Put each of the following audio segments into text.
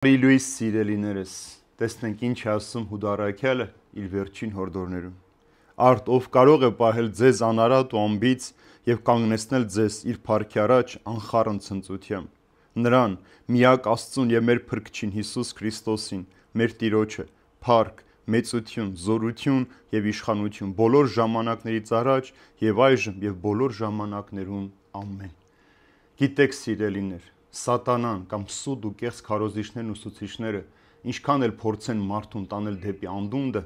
Բարի լույս սիրելիներս, տեսնենք ինչ է ասում Հուդարաքյալը իր վերջին հորդորներում։ Արդ ով կարող է պահել ձեզ անարատ ու անբիծ եւ կանգնեցնել ձեզ իր փառքի առաջ անխառն ցնծությամբ։ Նրան միակ Աստծուն եւ մեր Փրկչին Հիսուս Քրիստոսին, մեր Տիրոջը, փառք, մեծություն, զորություն եւ իշխանություն բոլոր ժամանակներից առաջ եւ այժմ եւ բոլոր ժամանակներում։ Ամեն։ Գիտեք սիրելիներ, Սատանան կամ սուտ ու կեղծ քարոզիչներն ու ուսուցիչները ինչքան էլ փորձեն մարդուն տանել դեպի անդունդը,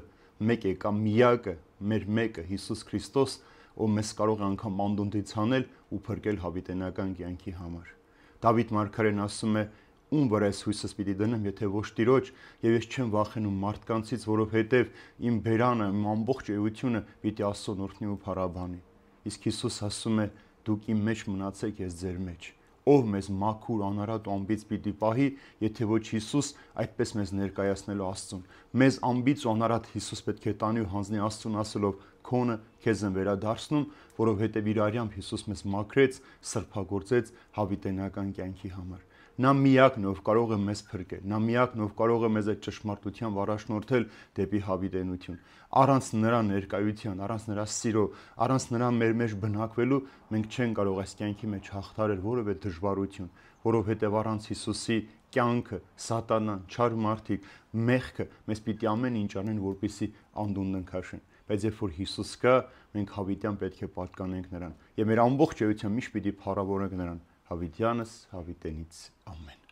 մեկ է կամ միակը, մեր մեկը Հիսուս Քրիստոս, ով մեզ կարող է անգամ անդունդից հանել ու փրկել հավիտենական կյանքի համար։ Դավիթ մարգարեն ասում է. «Ում վրա ես հույսս պիտի դնեմ, եթե ոչ Տիրոջ, եւ ես չեմ վախենում մարդկանցից, որովհետեւ իմ բերանը, իմ ամբողջ էությունը պիտի Աստծոն օրհնի ու փառաբանի»։ Իսկ Հիսուս ասում է. «Դուք իմ մեջ մնացեք, ես ձեր մեջ»։ Ով մեզ մաքուր, անարատ ու անբիծ պիտի պահի, եթե ոչ Հիսուս, այդպես մեզ ներկայացնելով Աստծուն։ Մեզ անբիծ ու անարատ Հիսուս պետք է տանի ու հանձնի Աստծուն ասելով. «Քոնը քեզ եմ վերադարձնում», որովհետև իր արյամբ Հիսուս մեզ մաքրեց, սրբագործեց հավիտենական կյանքի համար։ Նա միակն է, ով կարող է մեզ փրկել, նա միակն է, ով կարող է մեզ այդ ճշմարտությամբ առաջնորդել դեպի հավիտենություն։ Առանց նրա ներկայության, առանց նրա սիրո, առանց նրա մեր մեջ բնակվելու մենք չենք կարող այս կյանքի մեջ հաղթահարել որևէ դժվարություն, որովհետև առանց Հիսուսի կյանքը, Սատանան, չար մարդիկ, մեղքը մեզ պիտի ամեն ինչ անեն, որպեսզի անդունդն քաշեն։ Բայց երբ որ Հիսուս կա, մենք հավիտյան պետք է պատկանենք նրան, եւ մեր ամբողջ էությամբ միշտ պիտի փառավորենք նրան, հավիտյանս հավիտենից։ Ամեն։